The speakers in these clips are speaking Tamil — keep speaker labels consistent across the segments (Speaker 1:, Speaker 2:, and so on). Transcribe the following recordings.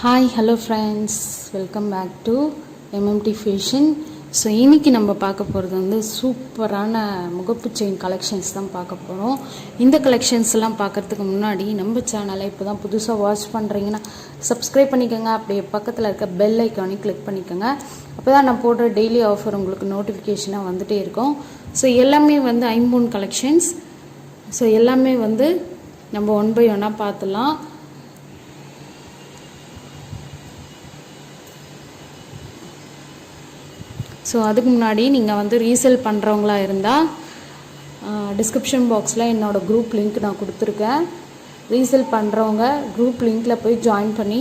Speaker 1: Hi hello friends, welcome back to MMT fashion. So இன்றைக்கி நம்ம பார்க்க போகிறது வந்து சூப்பரான முகப்பு செயின் கலெக்ஷன்ஸ் தான் பார்க்க போகிறோம். இந்த கலெக்ஷன்ஸ்லாம் பார்க்குறதுக்கு முன்னாடி நம்ம சேனலை இப்போ தான் புதுசாக வாட்ச் பண்ணுறீங்கன்னா சப்ஸ்கிரைப் பண்ணிக்கோங்க. அப்படியே பக்கத்தில் இருக்க பெல் ஐக்கானையும் கிளிக் பண்ணிக்கோங்க. அப்போ தான் நான் போடுற டெய்லி ஆஃபர் உங்களுக்கு நோட்டிஃபிகேஷனாக வந்துகிட்டே இருக்கும். ஸோ எல்லாமே வந்து ஐம்பொன் கலெக்ஷன்ஸ். ஸோ எல்லாமே வந்து நம்ம ஒன் பை ஒன்னாக பார்த்துலாம். ஸோ அதுக்கு முன்னாடி நீங்கள் வந்து ரீசேல் பண்ணுறவங்களா இருந்தால் டிஸ்கிரிப்ஷன் பாக்ஸில் என்னோடய குரூப் லிங்க் நான் கொடுத்துருக்கேன். ரீசேல் பண்ணுறவங்க குரூப் லிங்க்கில் போய் ஜாயின் பண்ணி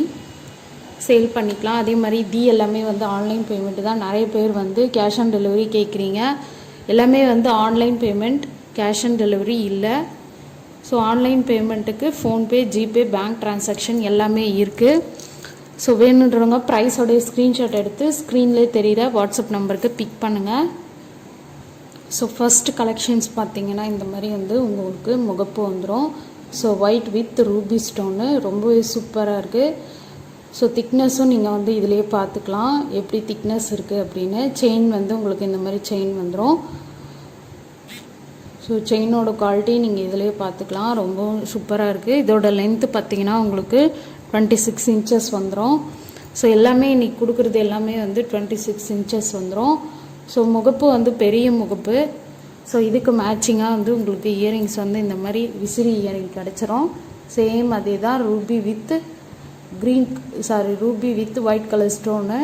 Speaker 1: சேல் பண்ணிக்கலாம். அதே மாதிரி எல்லாமே வந்து ஆன்லைன் பேமெண்ட்டு தான். நிறைய பேர் வந்து கேஷ் ஆன் டெலிவரி கேட்குறீங்க. எல்லாமே வந்து online payment, cash on delivery இல்லை. ஸோ ஆன்லைன் பேமெண்ட்டுக்கு ஃபோன்பே, ஜிபே, பேங்க் ட்ரான்சாக்ஷன் எல்லாமே இருக்குது. ஸோ வேணுன்றவங்க ப்ரைஸோடைய ஸ்க்ரீன்ஷாட் எடுத்து ஸ்க்ரீன்லேயே தெரிகிற வாட்ஸ்அப் நம்பருக்கு பிக் பண்ணுங்கள். ஸோ ஃபஸ்ட்டு கலெக்ஷன்ஸ் பார்த்தீங்கன்னா இந்த மாதிரி வந்து உங்களுக்கு முகப்பு வந்துடும். So white with Ruby stone ரொம்பவே சூப்பராக இருக்குது. ஸோ திக்னஸும் நீங்கள் வந்து இதிலே பார்த்துக்கலாம் எப்படி திக்னஸ் இருக்குது அப்படின்னு. செயின் வந்து உங்களுக்கு இந்த மாதிரி செயின் வந்துடும். ஸோ செயினோட குவாலிட்டி நீங்கள் இதிலே பார்த்துக்கலாம். ரொம்ப சூப்பராக இருக்குது. இதோட லென்த்து பார்த்தீங்கன்னா உங்களுக்கு 26 inches வந்துடும். ஸோ எல்லாமே இன்றைக்கி கொடுக்குறது எல்லாமே வந்து 26 inches வந்துடும். ஸோ முகப்பு வந்து பெரிய முகப்பு. ஸோ இதுக்கு மேட்சிங்காக வந்து உங்களுக்கு இயரிங்ஸ் வந்து இந்த மாதிரி விசிறி இயரிங் கிடச்சிரும். சேம் அதே தான் Ruby with white colour stone.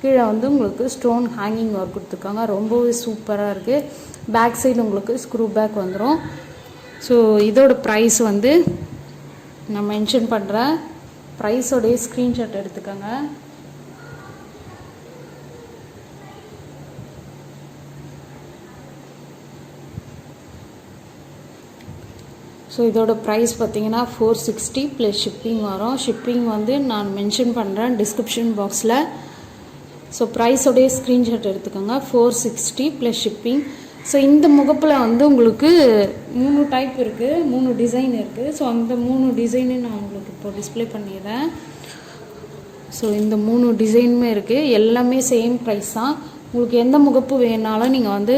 Speaker 1: கீழே வந்து உங்களுக்கு ஸ்டோன் ஹேங்கிங் ஒர்க் கொடுத்துருக்காங்க. ரொம்பவே சூப்பராக இருக்குது. பேக் சைடு உங்களுக்கு ஸ்க்ரூ பேக் வந்துடும். ஸோ இதோட ப்ரைஸ் வந்து நான் மென்ஷன் பண்ணுறேன். ப்ரைஸோடைய ஸ்க்ரீன்ஷாட் எடுத்துக்கோங்க. ஸோ இதோட ப்ரைஸ் பார்த்தீங்கன்னா 460 ப்ளஸ் ஷிப்பிங் வரும். ஷிப்பிங் வந்து நான் மென்ஷன் பண்ணுறேன் டிஸ்கிரிப்ஷன் பாக்ஸில். ஸோ ப்ரைஸோடைய ஸ்க்ரீன்ஷாட் எடுத்துக்கோங்க. 460 ப்ளஸ் ஷிப்பிங். ஸோ இந்த முகப்பில் வந்து உங்களுக்கு 3 டைப் இருக்குது, 3 டிசைன் இருக்குது. ஸோ அந்த 3 டிசைனு நான் உங்களுக்கு இப்போ டிஸ்பிளே பண்ணிடுறேன். ஸோ இந்த 3 டிசைனுமே இருக்குது. எல்லாமே சேம் ப்ரைஸ் தான். உங்களுக்கு எந்த முகப்பு வேணாலும் நீங்கள் வந்து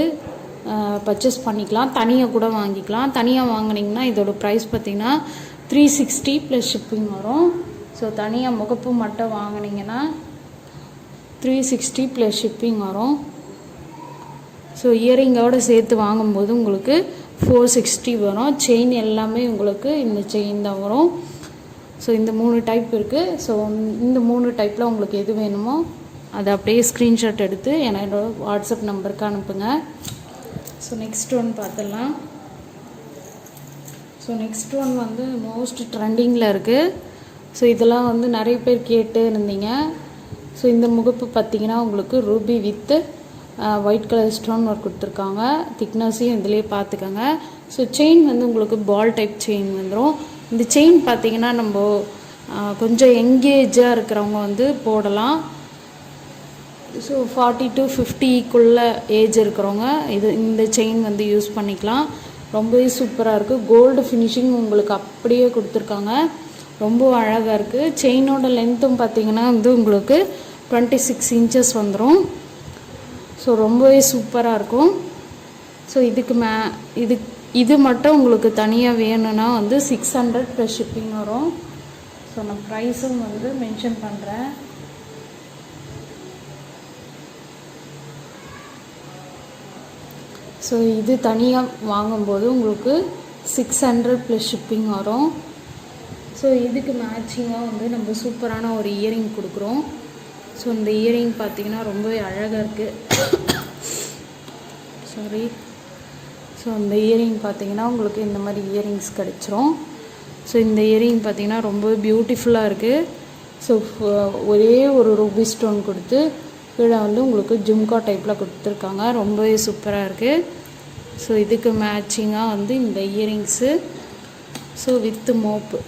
Speaker 1: பர்ச்சேஸ் பண்ணிக்கலாம். தனியாக கூட வாங்கிக்கலாம். தனியாக வாங்கினீங்கன்னா இதோட ப்ரைஸ் பார்த்திங்கன்னா 360 ப்ளஸ் ஷிப்பிங் வரும். ஸோ தனியாக முகப்பு மட்டும் வாங்கினீங்கன்னா 360 ப்ளஸ் ஷிப்பிங் வரும். ஸோ இயரிங்கோடு சேர்த்து வாங்கும்போது உங்களுக்கு 460 வரும். செயின் எல்லாமே உங்களுக்கு இந்த செயின் தான் வரும். ஸோ இந்த 3 டைப் இருக்குது. ஸோ இந்த 3 டைப்பில் உங்களுக்கு எது வேணுமோ அதை அப்படியே ஸ்க்ரீன்ஷாட் எடுத்து என்னோட வாட்ஸ்அப் நம்பருக்கு அனுப்புங்க. ஸோ நெக்ஸ்ட் ஒன் பார்த்துடலாம். ஸோ நெக்ஸ்ட் ஒன் வந்து மோஸ்ட் ட்ரெண்டிங்கில் இருக்குது. ஸோ இதெல்லாம் வந்து நிறைய பேர் கேட்டு இருந்தீங்க. ஸோ இந்த முகப்பு பார்த்திங்கன்னா உங்களுக்கு Ruby with white colour stone work கொடுத்துருக்காங்க. திக்னஸையும் இதிலே பார்த்துக்கோங்க. ஸோ செயின் வந்து உங்களுக்கு பால் டைப் செயின் வந்துடும். இந்த செயின் பார்த்திங்கன்னா நம்ம கொஞ்சம் எங்கேஜாக இருக்கிறவங்க வந்து போடலாம். ஸோ 40 to 50 ஏஜ் இருக்கிறவங்க இந்த செயின் வந்து யூஸ் பண்ணிக்கலாம். ரொம்பவே சூப்பராக இருக்குது. கோல்டு ஃபினிஷிங் உங்களுக்கு அப்படியே கொடுத்துருக்காங்க. ரொம்ப அழகாக இருக்குது. செயினோட லென்த்தும் பார்த்திங்கன்னா வந்து உங்களுக்கு 26 inches வந்துடும். ஸோ ரொம்பவே சூப்பராக இருக்கும். ஸோ இது மட்டும் உங்களுக்கு தனியாக வேணும்னா வந்து 600 ப்ளஸ் ஷிப்பிங் வரும். ஸோ நான் ப்ரைஸும் வந்து மென்ஷன் பண்ணுறேன். ஸோ இது தனியாக வாங்கும்போது உங்களுக்கு 600 ப்ளஸ் ஷிப்பிங் வரும். ஸோ இதுக்கு மேட்சிங்காக வந்து நம்ம சூப்பரான ஒரு இயரிங் கொடுக்குறோம். ஸோ இந்த இயரிங் பார்த்திங்கன்னா ரொம்பவே அழகாக இருக்குது. ஸோ இந்த இயரிங் பார்த்திங்கன்னா உங்களுக்கு இந்த மாதிரி இயரிங்ஸ் கிடச்சிரும். ஸோ இந்த இயரிங் பார்த்திங்கன்னா ரொம்பவே பியூட்டிஃபுல்லாக இருக்குது. ஸோ ஒரே ஒரு ரூபி ஸ்டோன் கொடுத்து கீழே வந்து உங்களுக்கு ஜும்கா டைப்பில் கொடுத்துருக்காங்க. ரொம்பவே சூப்பராக இருக்குது. ஸோ இதுக்கு மேட்சிங்காக வந்து இந்த இயரிங்ஸு ஸோ வித்து மோப்பு.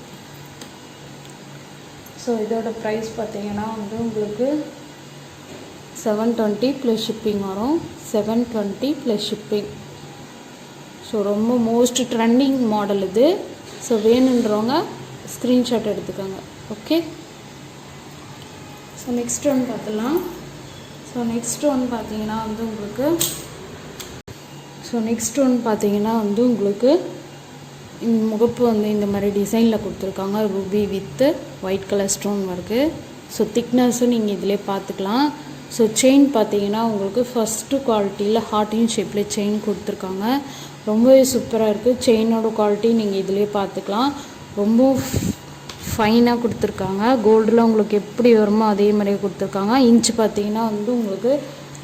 Speaker 1: ஸோ இதோட ப்ரைஸ் பார்த்திங்கன்னா வந்து உங்களுக்கு 720 ப்ளஸ் ஷிப்பிங் வரும். 720 ப்ளஸ் ஷிப்பிங். ஸோ ரொம்ப மோஸ்ட் ட்ரெண்டிங் மாடல் இது. ஸோ வேணுன்றவங்க ஸ்க்ரீன்ஷாட் எடுத்துக்கோங்க. ஓகே. ஸோ நெக்ஸ்ட் ஒன் பார்த்துலாம். ஸோ நெக்ஸ்ட் ஒன் பார்த்தீங்கன்னா வந்து உங்களுக்கு இந்த முகப்பு வந்து இந்த மாதிரி டிசைனில் கொடுத்துருக்காங்க. Ruby with white colour stone work. So திக்னஸும் நீங்கள் இதிலே பார்த்துக்கலாம். ஸோ செயின் பார்த்தீங்கன்னா உங்களுக்கு ஃபஸ்ட்டு குவாலிட்டியில் ஹார்ட்டின் ஷேப்பில் செயின் கொடுத்துருக்காங்க. ரொம்பவே சூப்பராக இருக்குது. செயினோட குவாலிட்டி நீங்கள் இதிலே பார்த்துக்கலாம். ரொம்ப ஃபைனாக கொடுத்துருக்காங்க. கோல்டில் உங்களுக்கு எப்படி வருமோ அதே மாதிரியே கொடுத்துருக்காங்க. இன்ச்சு பார்த்தீங்கன்னா வந்து உங்களுக்கு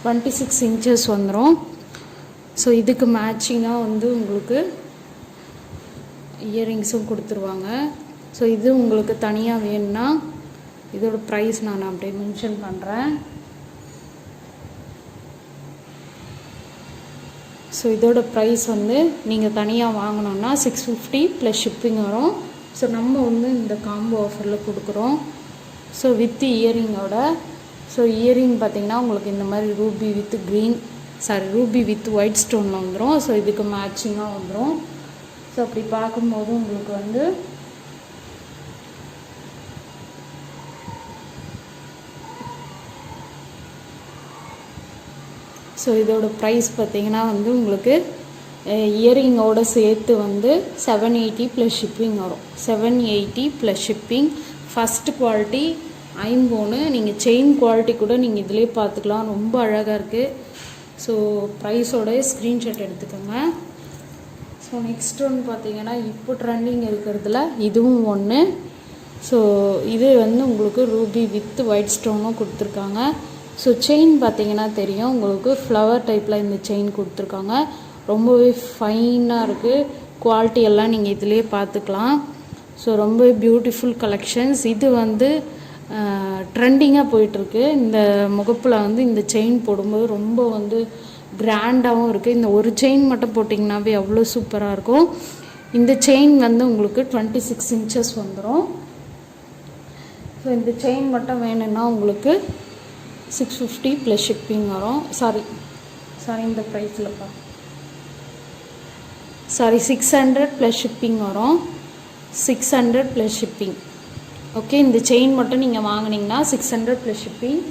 Speaker 1: 26 இன்ச்சஸ் வந்துடும். ஸோ இதுக்கு மேட்சிங்காக வந்து உங்களுக்கு இயரிங்ஸும் கொடுத்துருவாங்க. ஸோ இது உங்களுக்கு தனியாக வேணும்னா இதோட ப்ரைஸ் நான் அப்படியே மென்ஷன் பண்ணுறேன். ஸோ இதோட ப்ரைஸ் வந்து நீங்கள் தனியாக வாங்கினோன்னா 650 ப்ளஸ் ஷிப்பிங் வரும். ஸோ நம்ம வந்து இந்த காம்போ ஆஃபரில் கொடுக்குறோம். ஸோ வித் இயரிங்கோட. ஸோ இயரிங் பார்த்திங்கன்னா உங்களுக்கு இந்த மாதிரி ரூபி வித் ஒயிட் ஸ்டோனில் வந்துடும். ஸோ இதுக்கு மேட்சிங்காக வந்துடும். ஸோ அப்படி பார்க்கும்போது உங்களுக்கு வந்து ஸோ இதோட ப்ரைஸ் பார்த்திங்கன்னா வந்து உங்களுக்கு இயரிங்கோடு சேர்த்து வந்து 780 ப்ளஸ் ஷிப்பிங் வரும். 780 ப்ளஸ் ஷிப்பிங். ஃபஸ்ட்டு குவாலிட்டி ஐம்போனு. நீங்கள் செயின் குவாலிட்டி கூட நீங்கள் இதிலே பார்த்துக்கலாம். ரொம்ப அழகாக இருக்குது. ஸோ ப்ரைஸோட ஸ்க்ரீன்ஷாட் எடுத்துக்கோங்க. ஸோ நெக்ஸ்ட் ஒன்று பார்த்தீங்கன்னா இப்போ ட்ரெண்டிங் இருக்கிறதுல இதுவும் ஒன்று. ஸோ இது வந்து உங்களுக்கு ரூபி வித் ஒயிட் ஸ்டோனும் கொடுத்துருக்காங்க. ஸோ செயின் பார்த்தீங்கன்னா தெரியும் உங்களுக்கு ஃப்ளவர் டைப்பில் இந்த செயின் கொடுத்துருக்காங்க. ரொம்பவே ஃபைனாக இருக்குது. குவாலிட்டி எல்லாம் நீங்கள் இதிலே பார்த்துக்கலாம். ஸோ ரொம்பவே பியூட்டிஃபுல் கலெக்ஷன்ஸ். இது வந்து ட்ரெண்டிங்காக போயிட்டுருக்கு. இந்த முகப்பில் வந்து இந்த செயின் போடும்போது ரொம்ப வந்து கிராண்டாகவும் இருக்குது. இந்த ஒரு செயின் மட்டும் போட்டிங்கனாவே அவ்வளோ சூப்பராக இருக்கும். இந்த செயின் வந்து உங்களுக்கு 26 இன்ச்சஸ் வந்துடும். ஸோ இந்த செயின் மட்டும் வேணும்னா உங்களுக்கு 650 ப்ளஸ் ஷிப்பிங் வரும். சாரி இந்த ப்ரைஸில்ப்பா 600 ப்ளஸ் ஷிப்பிங் வரும். 600 ப்ளஸ் ஷிப்பிங். ஓகே, இந்த செயின் மட்டும் நீங்கள் வாங்கினீங்கன்னா 600 ப்ளஸ் ஷிப்பிங்.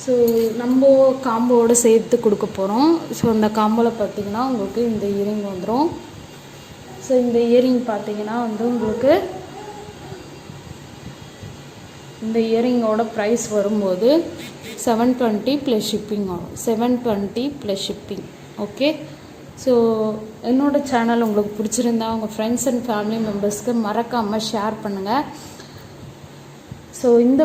Speaker 1: ஸோ நம்ம காம்போவோடு சேர்த்து கொடுக்க போகிறோம். ஸோ அந்த காம்போவில் பார்த்தீங்கன்னா உங்களுக்கு இந்த இயரிங் வந்துடும். ஸோ இந்த இயரிங் பார்த்தீங்கன்னா வந்து உங்களுக்கு இந்த இயரிங்கோட ப்ரைஸ் வரும்போது 720 ப்ளஸ் ஷிப்பிங் வரும். 720 ப்ளஸ் ஷிப்பிங். ஓகே. ஸோ என்னோடய சேனல் உங்களுக்கு பிடிச்சிருந்தா உங்கள் ஃப்ரெண்ட்ஸ் அண்ட் ஃபேமிலி மெம்பர்ஸ்க்கு மறக்காமல் ஷேர் பண்ணுங்கள். ஸோ இந்த